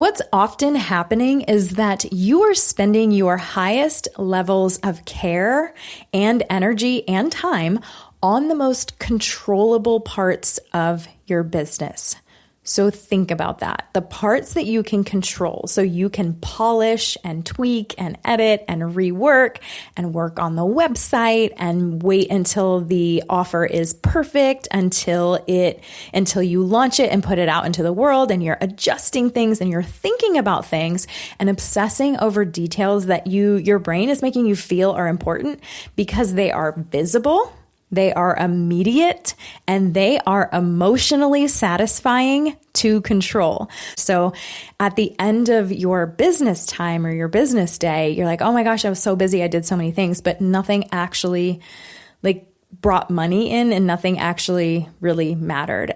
What's often happening is that you are spending your highest levels of care and energy and time on the most controllable parts of your business. So think about that. The parts that you can control, so you can polish and tweak and edit and rework and work on the website and wait until the offer is perfect, until you launch it and put it out into the world, and you're adjusting things and you're thinking about things and obsessing over details that your brain is making you feel are important because they are visible. They are immediate and they are emotionally satisfying to control. So at the end of your business time or your business day, you're like, oh my gosh, I was so busy. I did so many things, but nothing actually brought money in and nothing actually really mattered.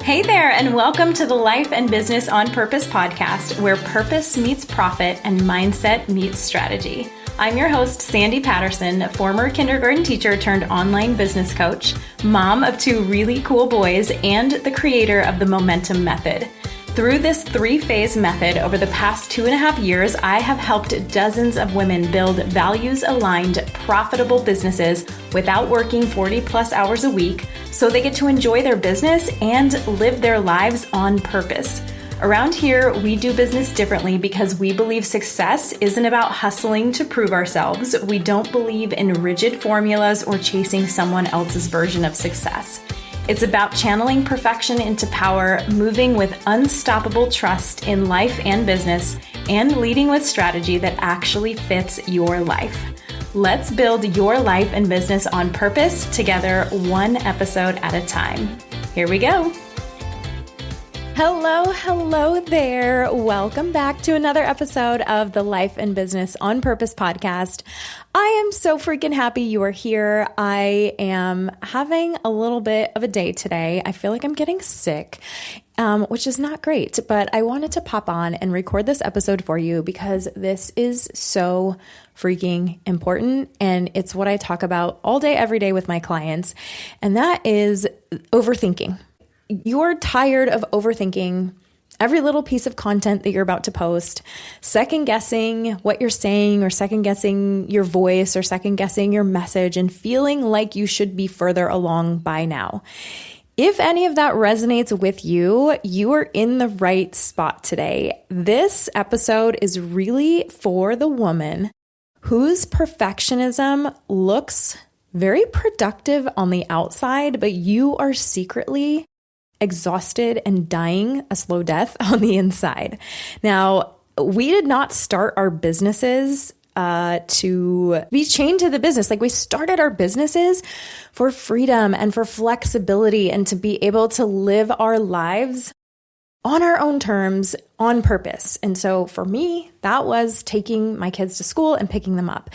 Hey there, and welcome to the Life and Business on Purpose podcast, where purpose meets profit and mindset meets strategy. I'm your host, Sandy Patterson, former kindergarten teacher turned online business coach, mom of 2 really cool boys, and the creator of the Momentum Method. Through this 3-phase method over the past 2.5 years, I have helped dozens of women build values-aligned, profitable businesses without working 40+ hours a week, so they get to enjoy their business and live their lives on purpose. Around here, we do business differently because we believe success isn't about hustling to prove ourselves. We don't believe in rigid formulas or chasing someone else's version of success. It's about channeling perfection into power, moving with unstoppable trust in life and business, and leading with strategy that actually fits your life. Let's build your life and business on purpose together, one episode at a time. Here we go. Hello there. Welcome back to another episode of the Life and Business on Purpose podcast. I am so freaking happy you are here. I am having a little bit of a day today. I feel like I'm getting sick, which is not great, but I wanted to pop on and record this episode for you because this is so freaking important. And it's what I talk about all day, every day with my clients. And that is overthinking. You're tired of overthinking every little piece of content that you're about to post, second guessing what you're saying or second guessing your voice or second guessing your message and feeling like you should be further along by now. If any of that resonates with you, you are in the right spot today. This episode is really for the woman whose perfectionism looks very productive on the outside, but you are secretly exhausted and dying a slow death on the inside. Now, we did not start our businesses to be chained to the business. We started our businesses for freedom and for flexibility and to be able to live our lives on our own terms, on purpose. And so for me, that was taking my kids to school and picking them up.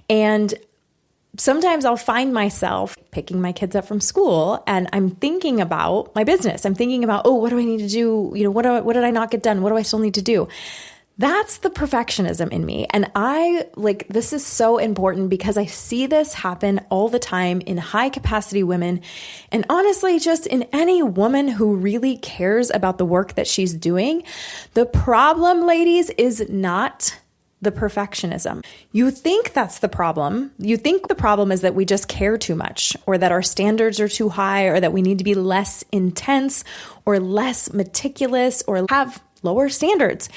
And sometimes I'll find myself picking my kids up from school and I'm thinking about my business. I'm thinking about, what do I need to do? What did I not get done? What do I still need to do? That's the perfectionism in me. And this is so important because I see this happen all the time in high capacity women. And honestly, just in any woman who really cares about the work that she's doing. The problem, ladies, is not the perfectionism. You think that's the problem. You think the problem is that we just care too much or that our standards are too high or that we need to be less intense or less meticulous or have lower standards.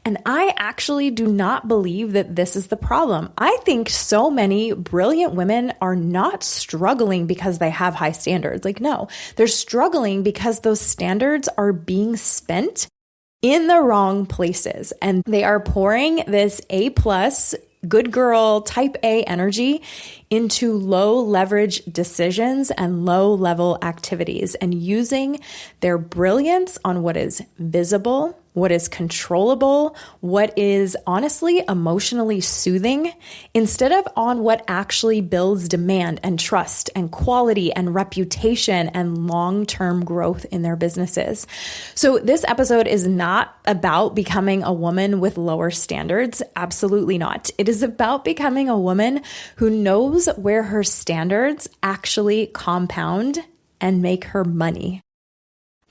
And I actually do not believe that this is the problem. I think so many brilliant women are not struggling because they have high standards. No, they're struggling because those standards are being spent in the wrong places. And they are pouring this A+, good girl, type A energy into low leverage decisions and low level activities and using their brilliance on what is visible, what is controllable, what is honestly emotionally soothing, instead of on what actually builds demand and trust and quality and reputation and long-term growth in their businesses. So this episode is not about becoming a woman with lower standards. Absolutely not. It is about becoming a woman who knows where her standards actually compound and make her money.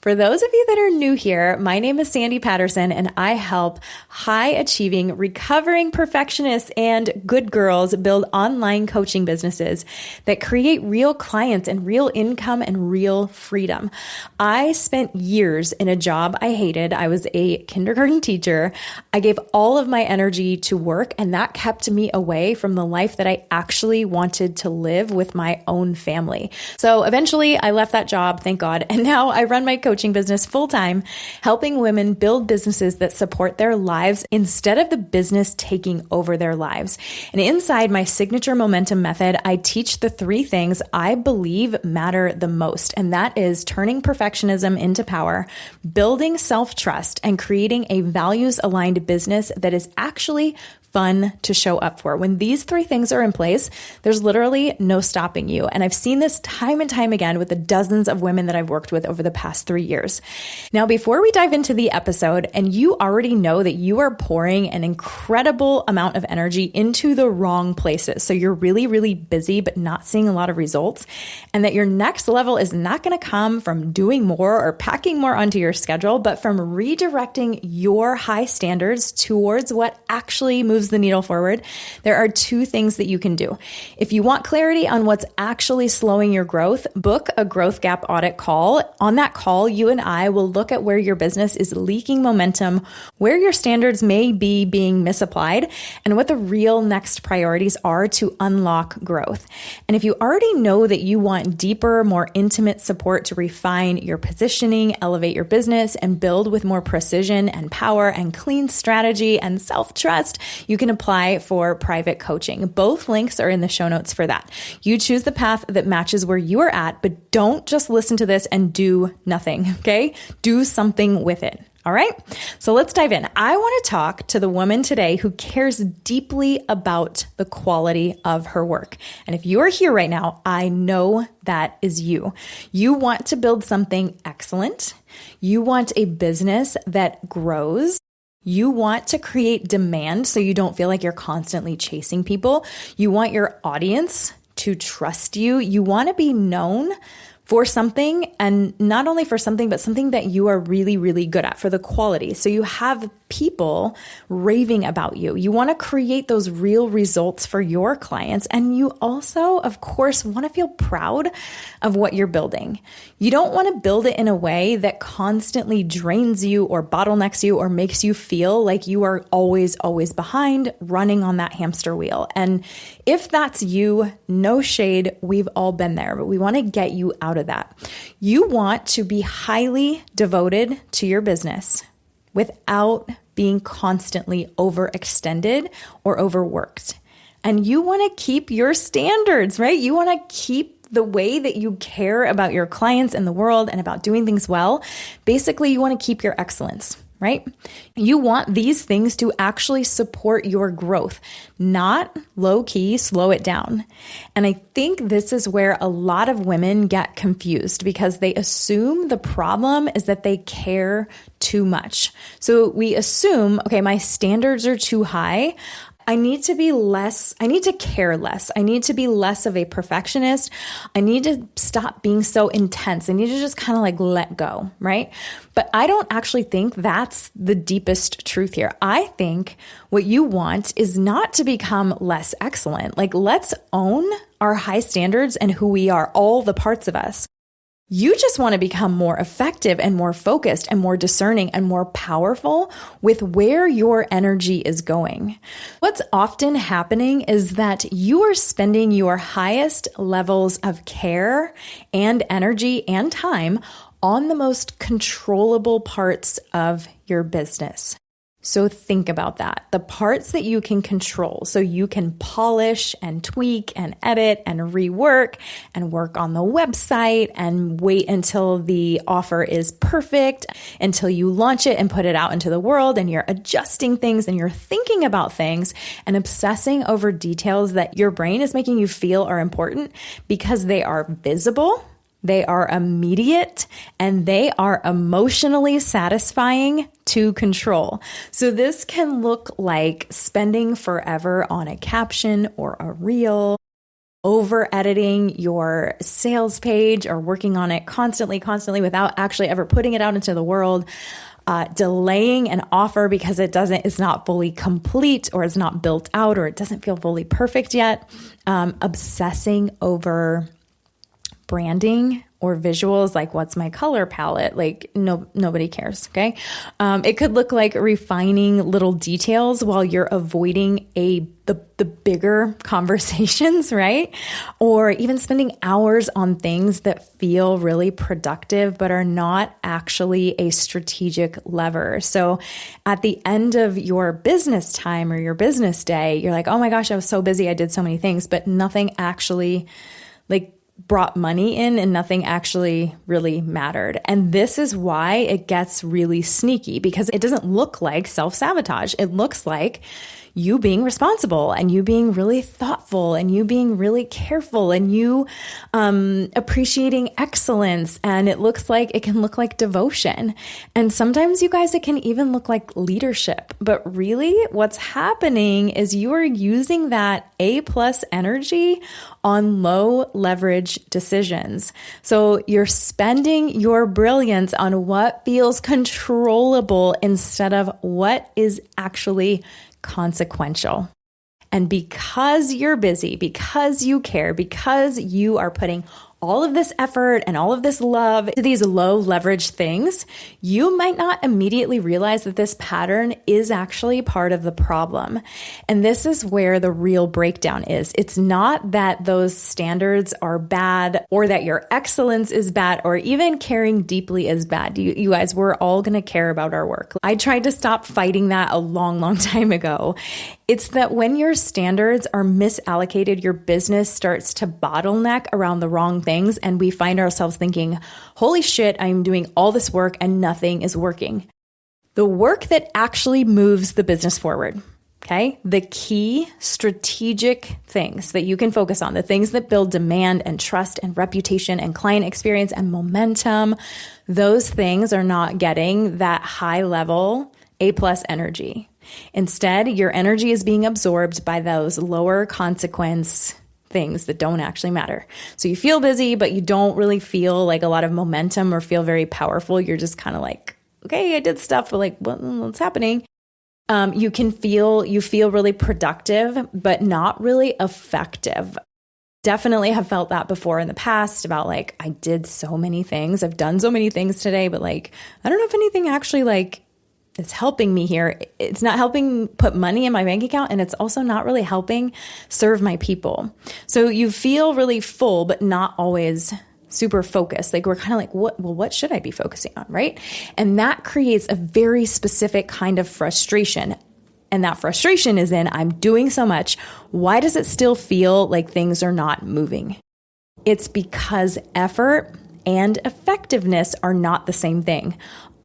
For those of you that are new here, my name is Sandy Patterson, and I help high-achieving, recovering perfectionists and good girls build online coaching businesses that create real clients and real income and real freedom. I spent years in a job I hated. I was a kindergarten teacher. I gave all of my energy to work, and that kept me away from the life that I actually wanted to live with my own family. So eventually I left that job, thank God, and now I run my coaching business full-time, helping women build businesses that support their lives instead of the business taking over their lives. And inside my signature momentum method, I teach the 3 things I believe matter the most, and that is turning perfectionism into power, building self-trust, and creating a values-aligned business that is actually fun to show up for. When these 3 things are in place, there's literally no stopping you. And I've seen this time and time again with the dozens of women that I've worked with over the past 3 years. Now, before we dive into the episode, and you already know that you are pouring an incredible amount of energy into the wrong places. So you're really, really busy, but not seeing a lot of results. And that your next level is not going to come from doing more or packing more onto your schedule, but from redirecting your high standards towards what actually moves the needle forward. There are 2 things that you can do. If you want clarity on what's actually slowing your growth, book a growth gap audit call. On that call, you and I will look at where your business is leaking momentum, where your standards may be being misapplied, and what the real next priorities are to unlock growth. And if you already know that you want deeper, more intimate support to refine your positioning, elevate your business, and build with more precision and power and clean strategy and self-trust, you can apply for private coaching. Both links are in the show notes for that. You choose the path that matches where you are at, but don't just listen to this and do nothing, okay? Do something with it. All right, so let's dive in. I want to talk to the woman today who cares deeply about the quality of her work. And if you are here right now, I know that is you. You want to build something excellent. You want a business that grows. You want to create demand so you don't feel like you're constantly chasing people. You want your audience to trust you. You want to be known for something, and not only for something, but something that you are really, really good at, for the quality. So you have people raving about you. You want to create those real results for your clients. And you also, of course, want to feel proud of what you're building. You don't want to build it in a way that constantly drains you or bottlenecks you or makes you feel like you are always, always behind, running on that hamster wheel. And if that's you, no shade, we've all been there, but we want to get you out of that. You want to be highly devoted to your business without being constantly overextended or overworked. And you want to keep your standards, right? You want to keep the way that you care about your clients and the world and about doing things well. Basically, you want to keep your excellence, right? You want these things to actually support your growth, not low key, slow it down. And I think this is where a lot of women get confused because they assume the problem is that they care too much. So we assume, okay, my standards are too high. I need to be less, I need to care less. I need to be less of a perfectionist. I need to stop being so intense. I need to just kind of like let go, right? But I don't actually think that's the deepest truth here. I think what you want is not to become less excellent. Like, let's own our high standards and who we are, all the parts of us. You just want to become more effective and more focused and more discerning and more powerful with where your energy is going. What's often happening is that you are spending your highest levels of care and energy and time on the most controllable parts of your business. So think about that. The parts that you can control, so you can polish and tweak and edit and rework and work on the website and wait until the offer is perfect, until you launch it and put it out into the world, and you're adjusting things and you're thinking about things and obsessing over details that your brain is making you feel are important because they are visible, they are immediate, and they are emotionally satisfying to control. So this can look like spending forever on a caption or a reel, over editing your sales page or working on it constantly without actually ever putting it out into the world, delaying an offer because it's not fully complete or it's not built out or it doesn't feel fully perfect yet, obsessing over branding or visuals, like what's my color palette? Like nobody cares. Okay. It could look like refining little details while you're avoiding the bigger conversations, right? Or even spending hours on things that feel really productive, but are not actually a strategic lever. So at the end of your business time or your business day, you're like, oh my gosh, I was so busy. I did so many things, but nothing actually brought money in and nothing actually really mattered. And this is why it gets really sneaky, because it doesn't look like self-sabotage. It looks like you being responsible and you being really thoughtful and you being really careful and you appreciating excellence. And it can look like devotion. And sometimes, you guys, it can even look like leadership. But really what's happening is you are using that A+ energy on low leverage decisions. So you're spending your brilliance on what feels controllable instead of what is actually consequential. And because you're busy, because you care, because you are putting all of this effort and all of this love to these low leverage things, you might not immediately realize that this pattern is actually part of the problem. And this is where the real breakdown is. It's not that those standards are bad or that your excellence is bad or even caring deeply is bad. You guys, we're all going to care about our work. I tried to stop fighting that a long time ago. It's that when your standards are misallocated, your business starts to bottleneck around the wrong things, and we find ourselves thinking, holy shit, I'm doing all this work and nothing is working. The work that actually moves the business forward, okay? The key strategic things that you can focus on, the things that build demand and trust and reputation and client experience and momentum, those things are not getting that high level A+ energy. Instead, your energy is being absorbed by those lower consequence things that don't actually matter. So you feel busy, but you don't really feel like a lot of momentum or feel very powerful. You're just kind of like, okay, I did stuff, but like, what's happening? You feel really productive, but not really effective. Definitely have felt that before in the past about like, I did so many things. I've done so many things today, but like, I don't know if anything actually like it's helping me here. It's not helping put money in my bank account, and it's also not really helping serve my people. So you feel really full, but not always super focused. Like we're kind of like, what should I be focusing on, right? And that creates a very specific kind of frustration. And that frustration is in, I'm doing so much. Why does it still feel like things are not moving? It's because effort and effectiveness are not the same thing.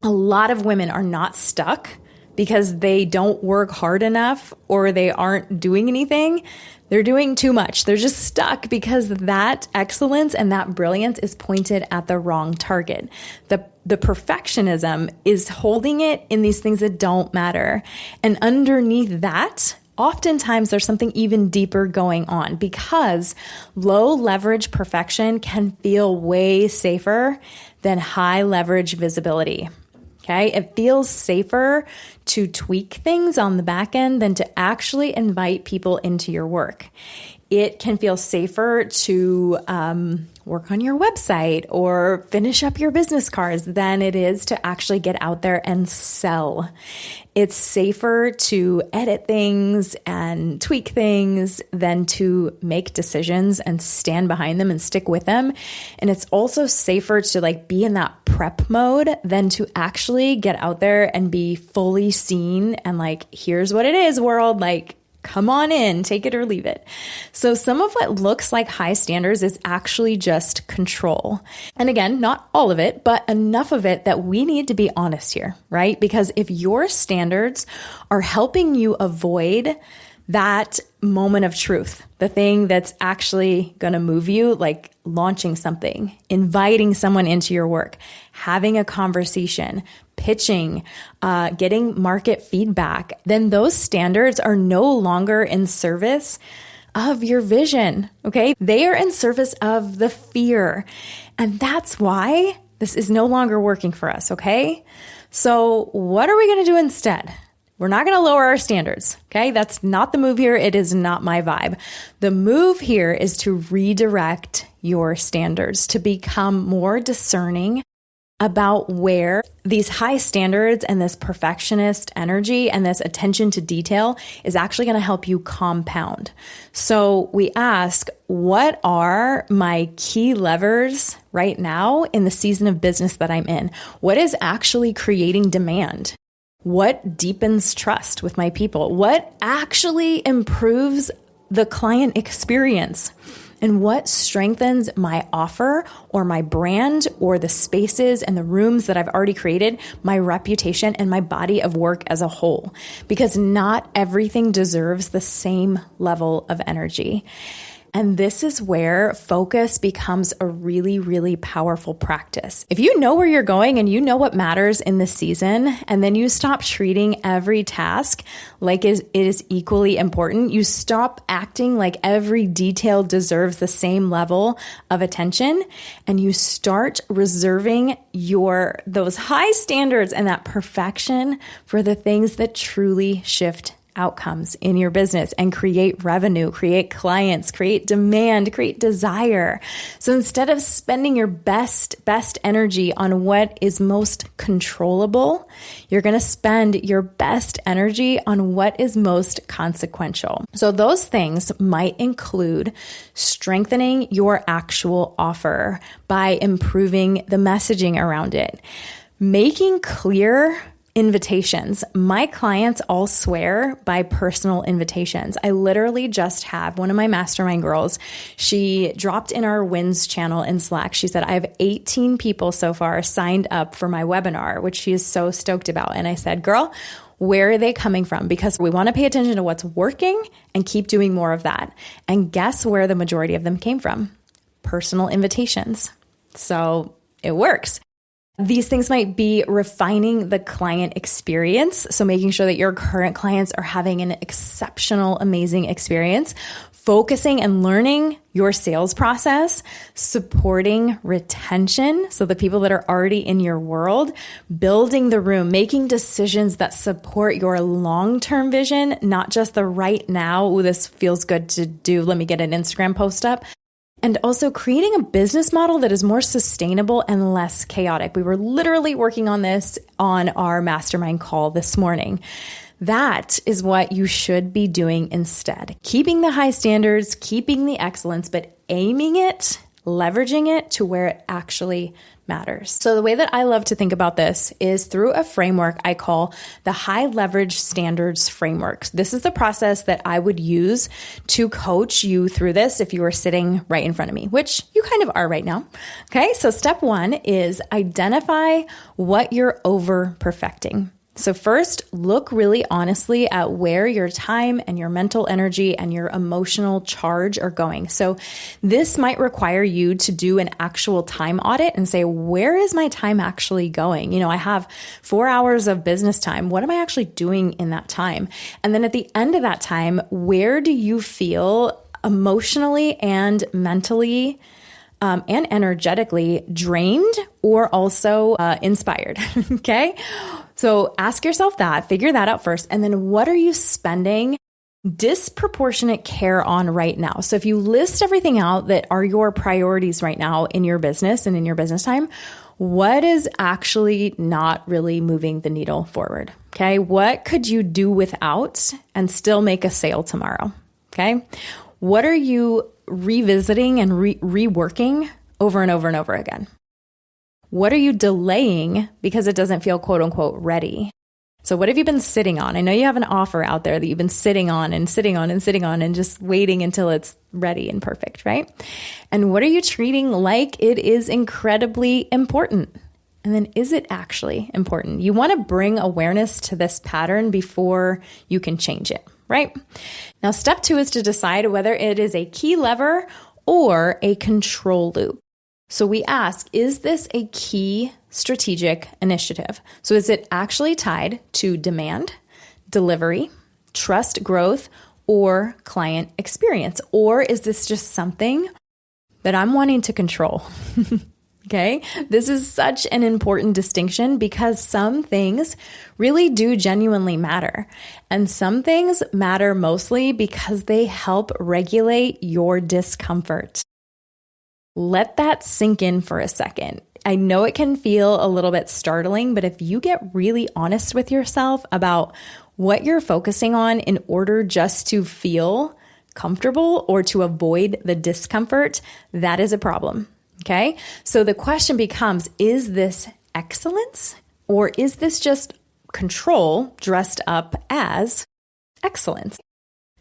A lot of women are not stuck because they don't work hard enough or they aren't doing anything. They're doing too much. They're just stuck because that excellence and that brilliance is pointed at the wrong target. The perfectionism is holding it in these things that don't matter. And underneath that, oftentimes there's something even deeper going on, because low leverage perfection can feel way safer than high leverage visibility. Okay, it feels safer to tweak things on the back end than to actually invite people into your work. It can feel safer to work on your website or finish up your business cards than it is to actually get out there and sell. It's safer to edit things and tweak things than to make decisions and stand behind them and stick with them. And it's also safer to like be in that prep mode than to actually get out there and be fully seen and like, here's what it is, world, like, come on in, take it or leave it. So some of what looks like high standards is actually just control. And again, not all of it, but enough of it that we need to be honest here, right? Because if your standards are helping you avoid that moment of truth, the thing that's actually going to move you, like launching something, inviting someone into your work, having a conversation, pitching, getting market feedback, then those standards are no longer in service of your vision. Okay. They are in service of the fear. And that's why this is no longer working for us. Okay. So what are we going to do instead? We're not going to lower our standards. Okay. That's not the move here. It is not my vibe. The move here is to redirect your standards, to become more discerning about where these high standards and this perfectionist energy and this attention to detail is actually going to help you compound. So we ask, what are my key levers right now in the season of business that I'm in? What is actually creating demand? What deepens trust with my people? What actually improves the client experience? And what strengthens my offer or my brand or the spaces and the rooms that I've already created, my reputation and my body of work as a whole? Because not everything deserves the same level of energy. And this is where focus becomes a really, really powerful practice. If you know where you're going and you know what matters in this season, and then you stop treating every task like it is equally important, you stop acting like every detail deserves the same level of attention, and you start reserving those high standards and that perfection for the things that truly shift outcomes in your business and create revenue, create clients, create demand, create desire. So instead of spending your best energy on what is most controllable, you're going to spend your best energy on what is most consequential. So those things might include strengthening your actual offer by improving the messaging around it, making clear invitations. My clients all swear by personal invitations. I literally just have one of my mastermind girls. She dropped in our wins channel in Slack. She said, I have 18 people so far signed up for my webinar, which she is so stoked about. And I said, girl, where are they coming from? Because we want to pay attention to what's working and keep doing more of that. And guess where the majority of them came from? Personal invitations. So it works. These things might be refining the client experience. So making sure that your current clients are having an exceptional, amazing experience, focusing and learning your sales process, supporting retention. So the people that are already in your world, building the room, making decisions that support your long-term vision, not just the right now. Oh, this feels good to do. Let me get an Instagram post up. And also creating a business model that is more sustainable and less chaotic. We were literally working on this on our mastermind call this morning. That is what you should be doing instead. Keeping the high standards, keeping the excellence, but aiming it, leveraging it to where it actually matters. So the way that I love to think about this is through a framework I call the high leverage standards framework. This is the process that I would use to coach you through this if you were sitting right in front of me, which you kind of are right now. Okay. So step one is identify what you're over perfecting. So first, look really honestly at where your time and your mental energy and your emotional charge are going. So this might require you to do an actual time audit and say, where is my time actually going? You know, I have 4 hours of business time. What am I actually doing in that time? And then at the end of that time, where do you feel emotionally and mentally and energetically drained or also inspired? Okay. So ask yourself that, figure that out first. And then what are you spending disproportionate care on right now? So if you list everything out that are your priorities right now in your business and in your business time, what is actually not really moving the needle forward? Okay. What could you do without and still make a sale tomorrow? Okay. What are you revisiting and reworking over and over and over again? What are you delaying because it doesn't feel quote unquote ready? So what have you been sitting on? I know you have an offer out there that you've been sitting on and sitting on and sitting on and just waiting until it's ready and perfect, right? And what are you treating like it is incredibly important? And then is it actually important? You want to bring awareness to this pattern before you can change it, right? Now, step 2 is to decide whether it is a key lever or a control loop. So we ask, is this a key strategic initiative? So is it actually tied to demand, delivery, trust growth, or client experience? Or is this just something that I'm wanting to control? Okay, this is such an important distinction because some things really do genuinely matter. And some things matter mostly because they help regulate your discomfort. Let that sink in for a second. I know it can feel a little bit startling, but if you get really honest with yourself about what you're focusing on in order just to feel comfortable or to avoid the discomfort, that is a problem. Okay, so the question becomes, is this excellence or is this just control dressed up as excellence?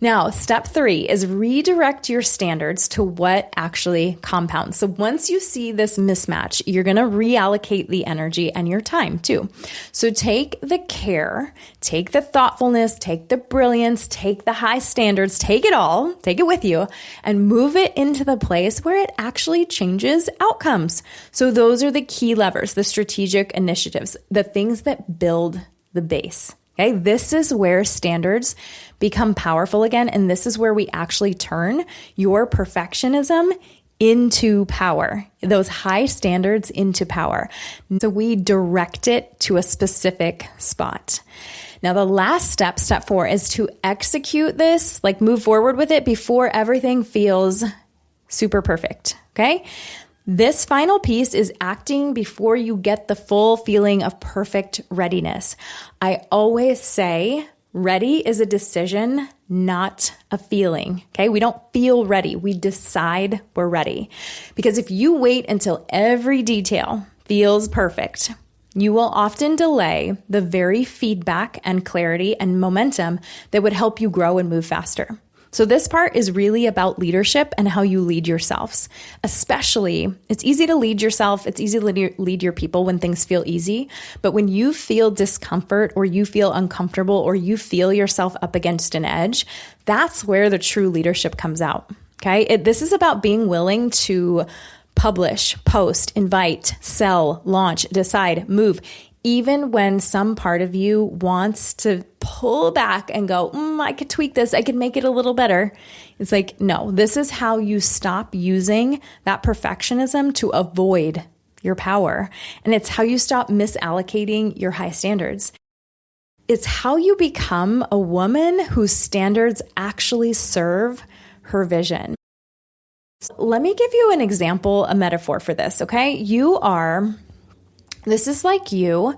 Now, step 3 is redirect your standards to what actually compounds. So once you see this mismatch, you're going to reallocate the energy and your time too. So take the care, take the thoughtfulness, take the brilliance, take the high standards, take it all, take it with you, and move it into the place where it actually changes outcomes. So those are the key levers, the strategic initiatives, the things that build the base. Okay, this is where standards become powerful again, and this is where we actually turn your perfectionism into power, those high standards into power. So we direct it to a specific spot. Now, the last step, step 4, is to execute this, like move forward with it before everything feels super perfect. Okay. This final piece is acting before you get the full feeling of perfect readiness. I always say ready is a decision, not a feeling. Okay. We don't feel ready. We decide we're ready. Because if you wait until every detail feels perfect, you will often delay the very feedback and clarity and momentum that would help you grow and move faster. So this part is really about leadership and how you lead yourselves. Especially, it's easy to lead yourself. It's easy to lead your people when things feel easy. But when you feel discomfort or you feel uncomfortable or you feel yourself up against an edge, that's where the true leadership comes out. Okay. This is about being willing to publish, post, invite, sell, launch, decide, move, even when some part of you wants to pull back and go, I could tweak this. I could make it a little better. It's like, no, this is how you stop using that perfectionism to avoid your power. And it's how you stop misallocating your high standards. It's how you become a woman whose standards actually serve her vision. Let me give you an example, a metaphor for this, okay? This is like you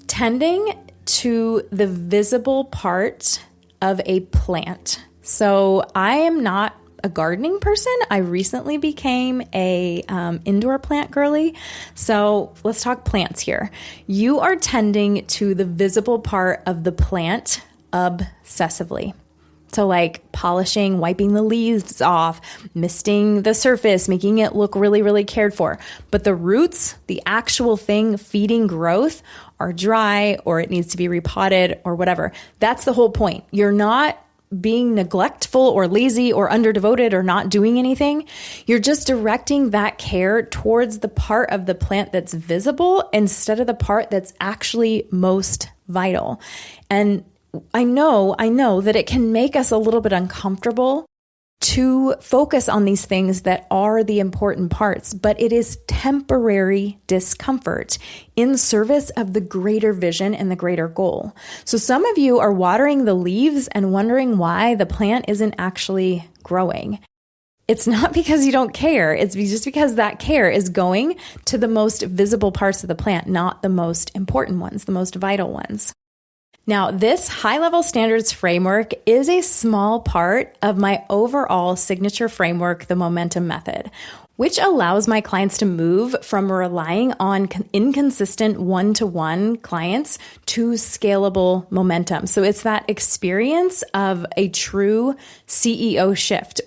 tending to the visible part of a plant. So I am not a gardening person. I recently became a indoor plant girly. So let's talk plants here. You are tending to the visible part of the plant obsessively. So like polishing, wiping the leaves off, misting the surface, making it look really, really cared for. But the roots, the actual thing feeding growth, are dry or it needs to be repotted or whatever. That's the whole point. You're not being neglectful or lazy or underdevoted or not doing anything. You're just directing that care towards the part of the plant that's visible instead of the part that's actually most vital. And I know that it can make us a little bit uncomfortable to focus on these things that are the important parts, but it is temporary discomfort in service of the greater vision and the greater goal. So some of you are watering the leaves and wondering why the plant isn't actually growing. It's not because you don't care. It's just because that care is going to the most visible parts of the plant, not the most important ones, the most vital ones. Now, this high-level standards framework is a small part of my overall signature framework, the momentum method, which allows my clients to move from relying on inconsistent one-to-one clients to scalable momentum. So it's that experience of a true CEO shift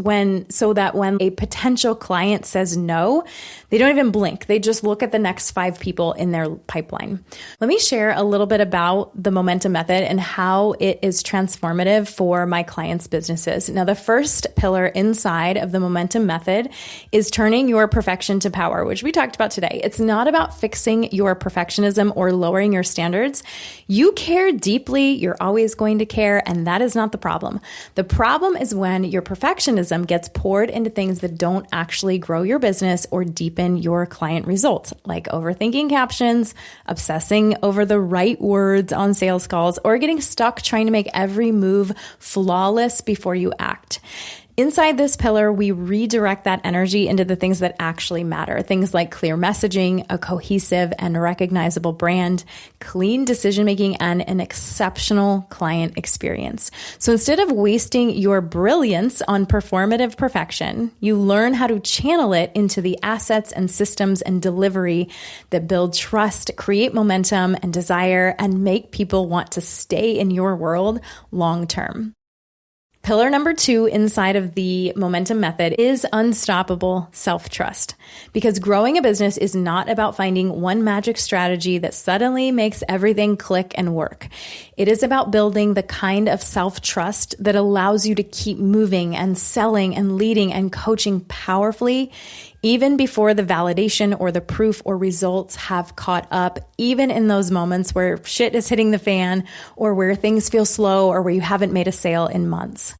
so that when a potential client says no, They don't even blink. They just look at the next 5 people in their pipeline. Let me share a little bit about the momentum method and how it is transformative for my clients' businesses. Now, the first pillar inside of the momentum method is turning your perfection to power, which we talked about today. It's not about fixing your perfectionism or lowering your standards. You care deeply. You're always going to care, and that is not the problem. The problem is when your perfectionism gets poured into things that don't actually grow your business or deepen your client results, like overthinking captions, obsessing over the right words on sales calls, or getting stuck trying to make every move flawless before you act. Inside this pillar, we redirect that energy into the things that actually matter. Things like clear messaging, a cohesive and recognizable brand, clean decision-making, and an exceptional client experience. So instead of wasting your brilliance on performative perfection, you learn how to channel it into the assets and systems and delivery that build trust, create momentum and desire, and make people want to stay in your world long term. Pillar number 2 inside of the momentum method is unstoppable self-trust. Because growing a business is not about finding one magic strategy that suddenly makes everything click and work. It is about building the kind of self-trust that allows you to keep moving and selling and leading and coaching powerfully, even before the validation or the proof or results have caught up, even in those moments where shit is hitting the fan or where things feel slow or where you haven't made a sale in months.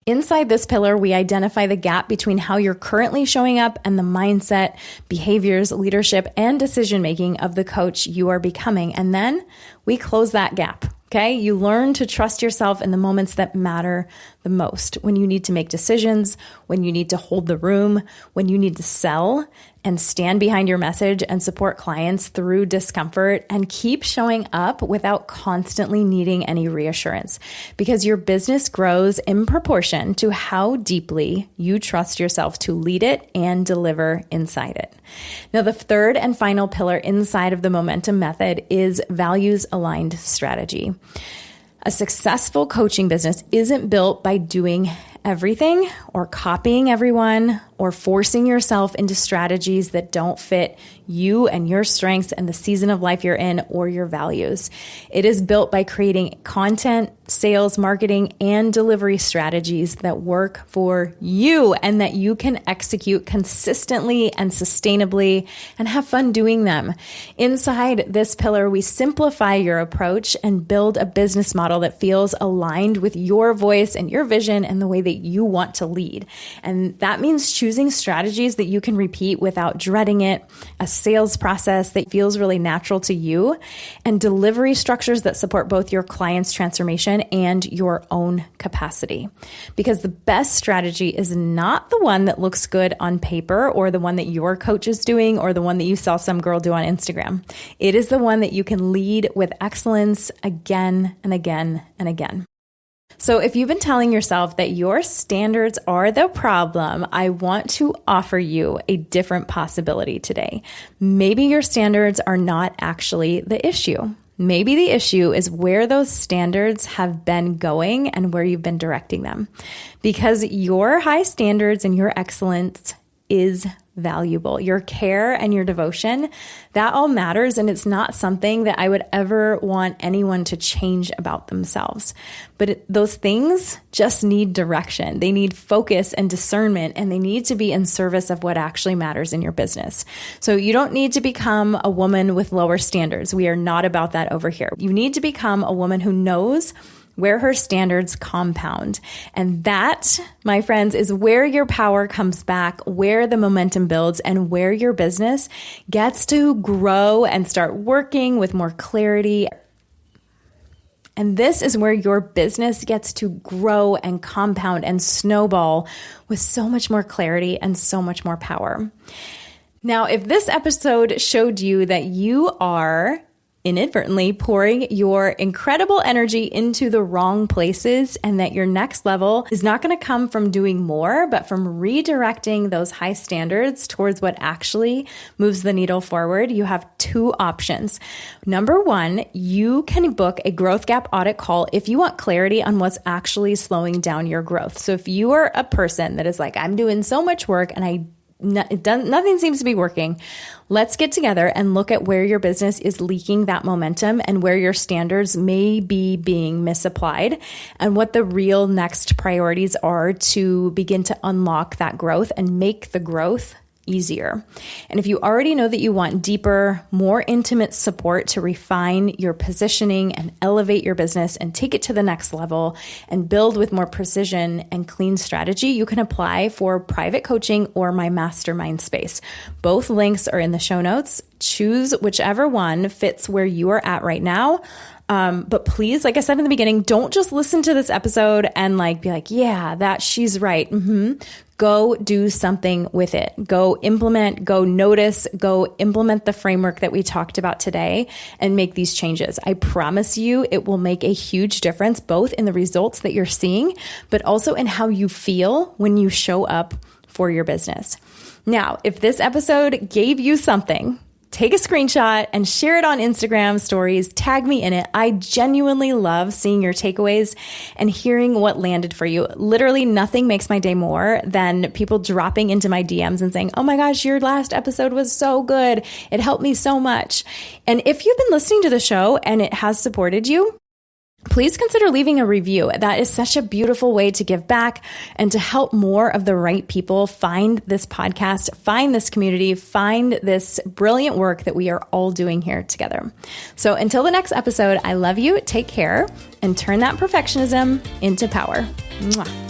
Inside this pillar, we identify the gap between how you're currently showing up and the mindset, behaviors, leadership, and decision-making of the coach you are becoming. And then we close that gap. Okay, you learn to trust yourself in the moments that matter the most, when you need to make decisions, when you need to hold the room, when you need to sell and stand behind your message and support clients through discomfort, and keep showing up without constantly needing any reassurance, because your business grows in proportion to how deeply you trust yourself to lead it and deliver inside it. Now, the third and final pillar inside of the momentum method is values-aligned strategy. A successful coaching business isn't built by doing everything or copying everyone or forcing yourself into strategies that don't fit you and your strengths and the season of life you're in or your values. It is built by creating content, sales, marketing, and delivery strategies that work for you and that you can execute consistently and sustainably and have fun doing them. Inside this pillar, we simplify your approach and build a business model that feels aligned with your voice and your vision and the way that you want to lead. And that means choosing strategies that you can repeat without dreading it, a sales process that feels really natural to you, and delivery structures that support both your client's transformation and your own capacity. Because the best strategy is not the one that looks good on paper or the one that your coach is doing or the one that you saw some girl do on Instagram. It is the one that you can lead with excellence again and again and again. So if you've been telling yourself that your standards are the problem, I want to offer you a different possibility today. Maybe your standards are not actually the issue. Maybe the issue is where those standards have been going and where you've been directing them. Because your high standards and your excellence is valuable. Your care and your devotion, that all matters, and it's not something that I would ever want anyone to change about themselves. But those things just need direction. They need focus and discernment, and they need to be in service of what actually matters in your business. So you don't need to become a woman with lower standards. We are not about that over here. You need to become a woman who knows where her standards compound. And that, my friends, is where your power comes back, where the momentum builds, and where your business gets to grow and start working with more clarity. And this is where your business gets to grow and compound and snowball with so much more clarity and so much more power. Now, if this episode showed you that you are inadvertently pouring your incredible energy into the wrong places and that your next level is not going to come from doing more, but from redirecting those high standards towards what actually moves the needle forward, you have two options. Number one, you can book a growth gap audit call if you want clarity on what's actually slowing down your growth. So if you are a person that is like, I'm doing so much work and I nothing seems to be working. Let's get together and look at where your business is leaking that momentum and where your standards may be being misapplied and what the real next priorities are to begin to unlock that growth and make the growth easier. And if you already know that you want deeper, more intimate support to refine your positioning and elevate your business and take it to the next level and build with more precision and clean strategy, you can apply for private coaching or my mastermind space. Both links are in the show notes. Choose whichever one fits where you are at right now. But please, like I said in the beginning, don't just listen to this episode and be like, yeah, she's right. Go do something with it. Go implement, go notice, go implement the framework that we talked about today and make these changes. I promise you it will make a huge difference, both in the results that you're seeing, but also in how you feel when you show up for your business. Now, if this episode gave you something, take a screenshot and share it on Instagram stories. Tag me in it. I genuinely love seeing your takeaways and hearing what landed for you. Literally nothing makes my day more than people dropping into my DMs and saying, oh my gosh, your last episode was so good. It helped me so much. And if you've been listening to the show and it has supported you, please consider leaving a review. That is such a beautiful way to give back and to help more of the right people find this podcast, find this community, find this brilliant work that we are all doing here together. So until the next episode, I love you, take care, and turn that perfectionism into power. Mwah.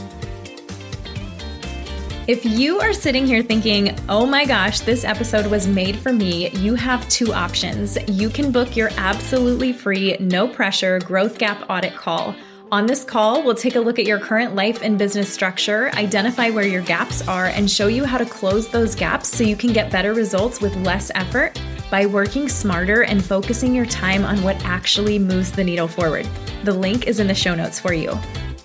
If you are sitting here thinking, oh my gosh, this episode was made for me, you have two options. You can book your absolutely free, no pressure growth gap audit call. On this call, we'll take a look at your current life and business structure, identify where your gaps are, and show you how to close those gaps so you can get better results with less effort by working smarter and focusing your time on what actually moves the needle forward. The link is in the show notes for you.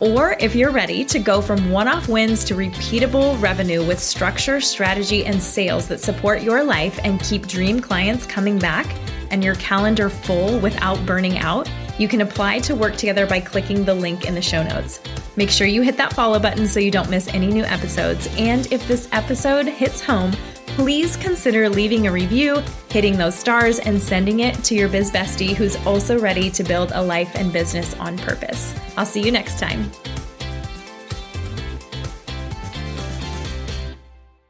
Or if you're ready to go from one-off wins to repeatable revenue with structure, strategy, and sales that support your life and keep dream clients coming back and your calendar full without burning out, you can apply to work together by clicking the link in the show notes. Make sure you hit that follow button so you don't miss any new episodes. And if this episode hits home, please consider leaving a review, hitting those stars, and sending it to your biz bestie who's also ready to build a life and business on purpose. I'll see you next time.